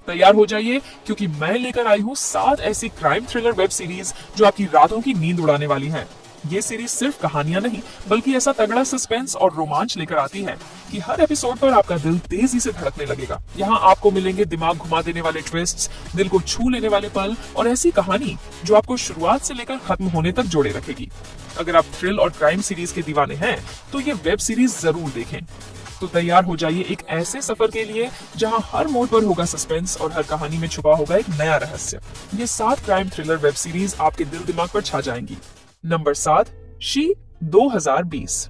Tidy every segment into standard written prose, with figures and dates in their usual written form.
तैयार हो जाइए क्योंकि मैं लेकर आई हूँ 7 ऐसी क्राइम थ्रिलर वेब सीरीज जो आपकी रातों की नींद उड़ाने वाली हैं। ये सीरीज सिर्फ कहानियां नहीं बल्कि ऐसा तगड़ा सस्पेंस और रोमांच लेकर आती है कि हर एपिसोड पर आपका दिल तेजी से धड़कने लगेगा। यहाँ आपको मिलेंगे दिमाग घुमा देने वाले ट्विस्ट्स, दिल को छू लेने वाले पल और ऐसी कहानी जो आपको शुरुआत से लेकर खत्म होने तक जोड़े रखेगी। अगर आप थ्रिल और क्राइम सीरीज के दीवाने हैं तो ये वेब सीरीज जरूर देखें। तो तैयार हो जाइए एक ऐसे सफर के लिए जहां हर मोड़ पर होगा सस्पेंस और हर कहानी में छुपा होगा एक नया रहस्य। ये 7 क्राइम थ्रिलर वेब सीरीज आपके दिल दिमाग पर छा जाएंगी। Number 7, she 2020।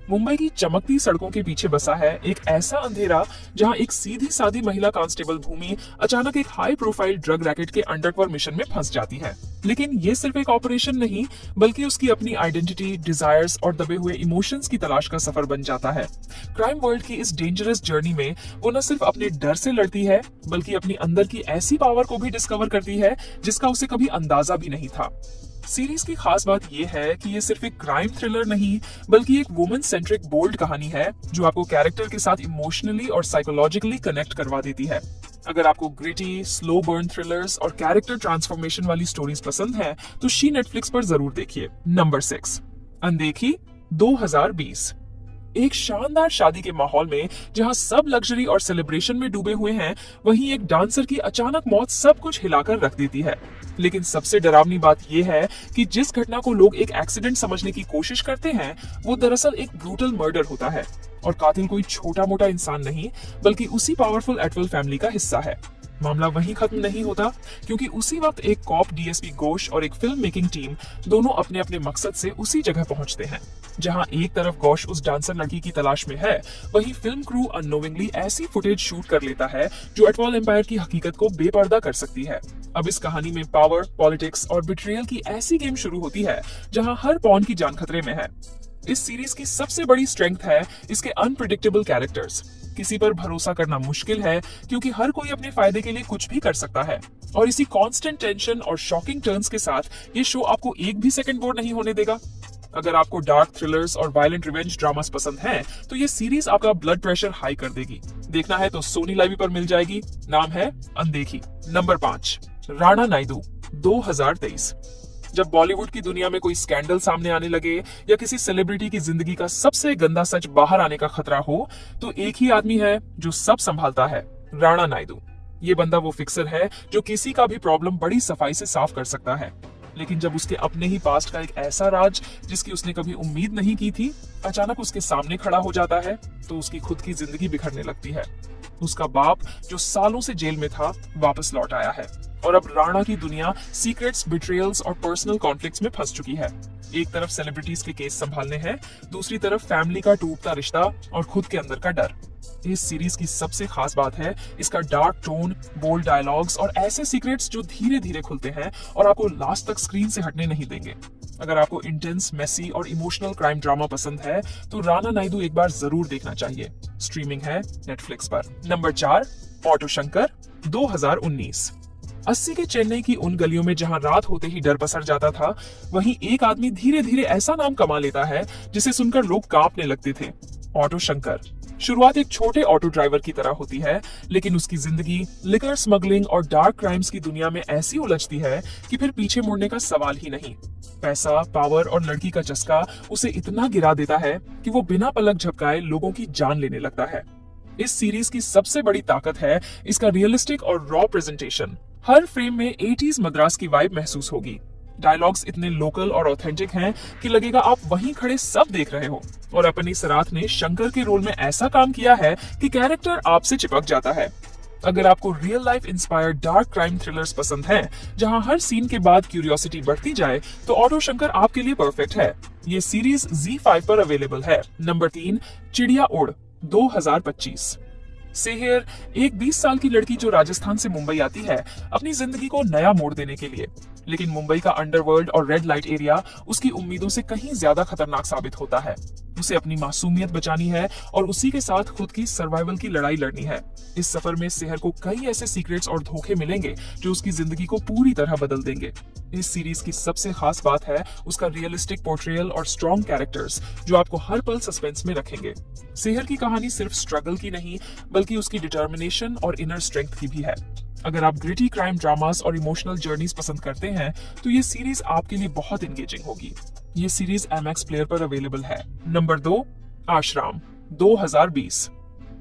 मुंबई की चमकती सड़कों के पीछे बसा है एक ऐसा अंधेरा जहां एक सीधी सादी महिला कांस्टेबल भूमि अचानक एक हाई प्रोफाइल ड्रग रैकेट के अंडरकवर मिशन में फंस जाती है। लेकिन ये सिर्फ एक ऑपरेशन नहीं बल्कि उसकी अपनी आइडेंटिटी, डिजायर्स और दबे हुए इमोशंस की तलाश का सफर बन जाता है। क्राइम वर्ल्ड की इस डेंजरस जर्नी में वो न सिर्फ अपने डर से लड़ती है बल्कि अपनी अंदर की ऐसी पावर को भी डिस्कवर करती है जिसका उसे कभी अंदाजा भी नहीं था। सीरीज की खास बात यह है कि ये सिर्फ एक क्राइम थ्रिलर नहीं बल्कि एक वुमेन सेंट्रिक बोल्ड कहानी है जो आपको कैरेक्टर के साथ इमोशनली और साइकोलॉजिकली कनेक्ट करवा देती है। अगर आपको ग्रिटी, स्लो बर्न थ्रिलर्स और कैरेक्टर ट्रांसफॉर्मेशन वाली स्टोरीज पसंद है तो शी नेटफ्लिक्स पर जरूर देखिए। नंबर 6, अनदेखी 2020। एक शानदार शादी के माहौल में जहां सब लग्जरी और सेलिब्रेशन में डूबे हुए हैं, वहीं एक डांसर की अचानक मौत सब कुछ हिलाकर रख देती है। लेकिन सबसे डरावनी बात यह है कि जिस घटना को लोग एक एक्सीडेंट समझने की कोशिश करते हैं वो दरअसल एक ब्रूटल मर्डर होता है और कातिल कोई छोटा मोटा इंसान नहीं बल्कि उसी पावरफुल एटवेल फैमिली का हिस्सा है। मामला वहीं खत्म नहीं होता क्योंकि उसी वक्त एक कॉप डीएसपी घोष और एक फिल्म मेकिंग टीम दोनों अपने अपने मकसद से उसी जगह पहुंचते हैं। जहां एक तरफ घोष उस डांसर लड़की की तलाश में है, वहीं फिल्म क्रू अननोविंगली ऐसी फुटेज शूट कर लेता है जो एटवॉल एम्पायर की हकीकत को बेपर्दा कर सकती है। अब इस कहानी में पावर, पॉलिटिक्स और बिट्रियल की ऐसी गेम शुरू होती है जहां हर पॉन की जान खतरे में है। इस सीरीज की सबसे बड़ी स्ट्रेंथ है इसके अनप्रिडिक्टेबल कैरेक्टर्स। किसी पर भरोसा करना मुश्किल है क्योंकि हर कोई अपने फायदे के लिए कुछ भी कर सकता है और इसी कांस्टेंट टेंशन और शॉकिंग टर्न्स के साथ ये शो आपको एक भी सेकंड बोर नहीं होने देगा। अगर आपको डार्क थ्रिलर्स और वायलेंट रिवेंज ड्रामास पसंद हैं, तो ये सीरीज आपका ब्लड प्रेशर हाई कर देगी। देखना है तो सोनी लाइव पर मिल जाएगी। नाम है अनदेखी। नंबर 5, राणा नायडू 2023। जब बॉलीवुड की दुनिया में कोई स्कैंडल सामने आने लगे या किसी सेलिब्रिटी की जिंदगी का सबसे गंदा सच बाहर आने का खतरा हो, तो एक ही आदमी है जो सब संभालता है, राणा नायडू। ये बंदा वो फिक्सर है जो किसी का भी प्रॉब्लम बड़ी सफाई से साफ कर सकता है। लेकिन जब उसके अपने ही पास्ट का एक ऐसा राज जिसकी उसने कभी उम्मीद नहीं की थी अचानक उसके सामने खड़ा हो जाता है, तो उसकी खुद की जिंदगी बिखरने लगती है। उसका बाप जो सालों से जेल में था वापस लौट आया है और अब राणा की दुनिया सीक्रेट्स, बिट्रियल्स और पर्सनल कॉन्फ्लिक्ट्स में फंस चुकी है। एक तरफ सेलिब्रिटीज के केस संभालने हैं, दूसरी तरफ फैमिली का टूटता रिश्ता और खुद के अंदर का डर। इस सीरीज की सबसे खास बात है इसका डार्क टोन, बोल्ड डायलॉग्स और ऐसे सीक्रेट्स जो धीरे धीरे खुलते हैं और आपको लास्ट तक स्क्रीन से हटने नहीं देंगे। अगर आपको इंटेंस, मेसी और इमोशनल क्राइम ड्रामा पसंद है तो राणा नायडू एक बार जरूर देखना चाहिए। स्ट्रीमिंग है नेटफ्लिक्स पर। Number 4, auto Shankar 2019। 80 के चेन्नई की उन गलियों में जहां रात होते ही डर पसर जाता था, वहीं एक आदमी धीरे धीरे ऐसा नाम कमा लेता है जिसे सुनकर लोग कांपने लगते थे, ऑटो शंकर। शुरुआत एक छोटे ऑटो ड्राइवर की तरह होती है, लेकिन उसकी जिंदगी लिकर स्मगलिंग और डार्क क्राइम्स की दुनिया में ऐसी उलझती है कि फिर पीछे मुड़ने का सवाल ही नहीं। पैसा, पावर और लड़की का चस्का उसे इतना गिरा देता है कि वो बिना पलक झपकाए लोगों की जान लेने लगता है। इस सीरीज की सबसे बड़ी ताकत है इसका रियलिस्टिक और रॉ प्रेजेंटेशन। हर फ्रेम में 80s मद्रास की वाइब महसूस होगी। डायलॉग्स इतने लोकल और ऑथेंटिक हैं कि लगेगा आप वहीं खड़े सब देख रहे हो। और अपनी सराथ ने शंकर के रोल में ऐसा काम किया है कि कैरेक्टर आपसे चिपक जाता है। अगर आपको real life inspired dark crime thrillers पसंद हैं, जहां हर सीन के बाद क्यूरियोसिटी बढ़ती जाए, तो ऑटो शंकर आपके लिए परफेक्ट है। ये सीरीज ZEE5 पर अवेलेबल है। नंबर 3, चिड़िया उड़ 2025। सेहर एक 20 साल की लड़की जो राजस्थान से मुंबई आती है अपनी जिंदगी को नया मोड़ देने के लिए। लेकिन मुंबई का अंडरवर्ल्ड और रेड लाइट एरिया उसकी उम्मीदों से कहीं ज्यादा खतरनाक साबित होता है। उसे अपनी मासूमियत बचानी है और उसी के साथ खुद की सर्वाइवल की लड़ाई लड़नी है। इस सफर में सेहर को कई ऐसे सीक्रेट्स और धोखे मिलेंगे जो उसकी जिंदगी को पूरी तरह बदल देंगे। इस सीरीज की सबसे खास बात है उसका रियलिस्टिक पोर्ट्रेयल और स्ट्रॉन्ग कैरेक्टर्स जो आपको हर पल सस्पेंस में रखेंगे। सेहर की कहानी सिर्फ स्ट्रगल की नहीं बल्कि उसकी डिटर्मिनेशन और इनर स्ट्रेंथ की भी है। अगर आप ग्रिटी क्राइम ड्रामास और इमोशनल जर्नीज पसंद करते हैं तो ये सीरीज आपके लिए बहुत एंगेजिंग होगी। ये सीरीज एमएक्स प्लेयर पर अवेलेबल है। नंबर 2, आश्रम 2020।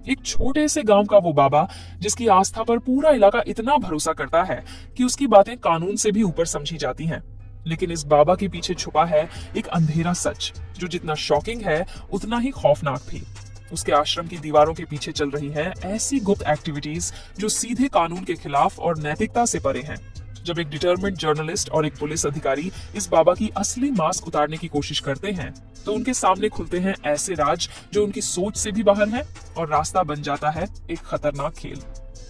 एक छोटे से गांव का वो बाबा जिसकी आस्था पर पूरा इलाका इतना भरोसा करता है कि उसकी बातें कानून से भी ऊपर समझी जाती हैं। लेकिन इस बाबा के पीछे छुपा है एक अंधेरा सच जो जितना शॉकिंग है उतना ही खौफनाक भी। उसके आश्रम की दीवारों के पीछे चल रही है ऐसी गुप्त एक्टिविटीज जो सीधे कानून के खिलाफ और नैतिकता से परे हैं। जब एक डिटरमिन्ड जर्नलिस्ट और एक पुलिस अधिकारी इस बाबा की असली मास्क उतारने की कोशिश करते हैं तो उनके सामने खुलते हैं ऐसे राज जो उनकी सोच से भी बाहर हैं और रास्ता बन जाता है एक खतरनाक खेल।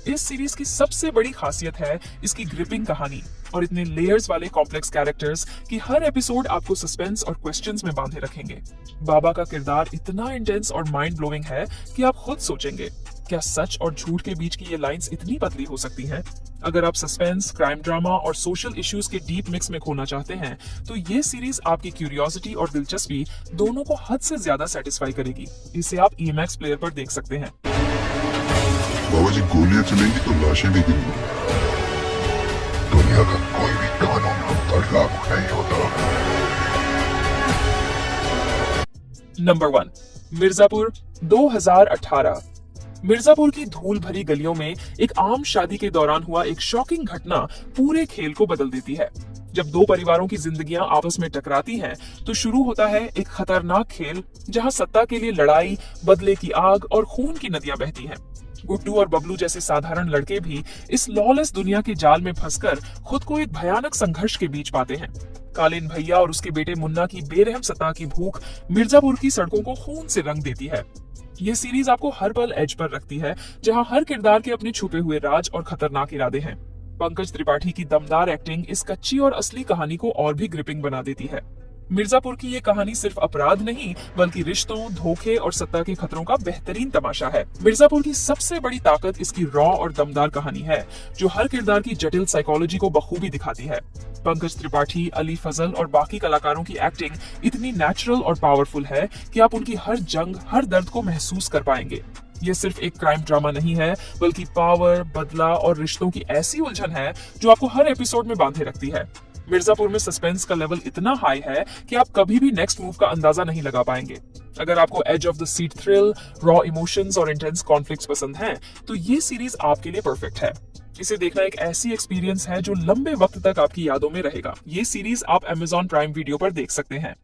इस सीरीज की सबसे बड़ी खासियत है इसकी ग्रिपिंग कहानी और इतने लेयर्स वाले कॉम्प्लेक्स कैरेक्टर्स कि हर एपिसोड आपको सस्पेंस और क्वेश्चंस में बांधे रखेंगे। बाबा का किरदार इतना इंटेंस और माइंड ब्लोइंग है कि आप खुद सोचेंगे, क्या सच और झूठ के बीच की ये लाइंस इतनी पतली हो सकती हैं? अगर आप सस्पेंस, क्राइम ड्रामा और सोशल इश्यूज के डीप मिक्स में खोना चाहते हैं तो ये सीरीज आपकी क्यूरियोसिटी और दिलचस्पी दोनों को हद से ज्यादा सेटिस्फाई करेगी। इसे आप ईएमएक्स प्लेयर पर देख सकते हैं। बाबा जी, गोलियां चलेंगी तो लाशें भी गिरेंगी। दुनिया का कोई भी कानून हम पर लागू नहीं होता। नंबर 1, मिर्जापुर 2018। मिर्जापुर की धूल भरी गलियों में एक आम शादी के दौरान हुआ एक शॉकिंग घटना पूरे खेल को बदल देती है। जब दो परिवारों की जिंदगियां आपस में टकराती हैं, तो शुरू होता है एक खतरनाक खेल जहां सत्ता के लिए लड़ाई, बदले की आग और खून की नदियां बहती हैं। गुड्डू और बबलू जैसे साधारण लड़के भी इस लॉलेस दुनिया के जाल में फंसकर खुद को एक भयानक संघर्ष के बीच पाते हैं। कालीन भैया और उसके बेटे मुन्ना की बेरहम सत्ता की भूख मिर्जापुर की सड़कों को खून से रंग देती है। ये सीरीज आपको हर पल एज पर रखती है, जहां हर किरदार के अपने छुपे हुए राज और खतरनाक इरादे हैं। पंकज त्रिपाठी की दमदार एक्टिंग इस कच्ची और असली कहानी को और भी ग्रिपिंग बना देती है। मिर्जापुर की ये कहानी सिर्फ अपराध नहीं बल्कि रिश्तों, धोखे और सत्ता के खतरों का बेहतरीन तमाशा है। मिर्जापुर की सबसे बड़ी ताकत इसकी रॉ और दमदार कहानी है जो हर किरदार की जटिल साइकोलॉजी को बखूबी दिखाती है। पंकज त्रिपाठी, अली फजल और बाकी कलाकारों की एक्टिंग इतनी नेचुरल और पावरफुल है कि आप उनकी हर जंग, हर दर्द को महसूस कर पाएंगे। ये सिर्फ एक क्राइम ड्रामा नहीं है बल्कि पावर, बदला और रिश्तों की ऐसी उलझन है जो आपको हर एपिसोड में बांधे रखती है। मिर्जापुर में सस्पेंस का लेवल इतना हाई है कि आप कभी भी नेक्स्ट मूव का अंदाजा नहीं लगा पाएंगे। अगर आपको edge of the seat thrill, raw emotions और इंटेंस कॉन्फ्लिक्ट्स पसंद हैं, तो ये सीरीज आपके लिए परफेक्ट है। इसे देखना एक ऐसी एक्सपीरियंस है जो लंबे वक्त तक आपकी यादों में रहेगा। ये सीरीज आप Amazon प्राइम वीडियो पर देख सकते हैं।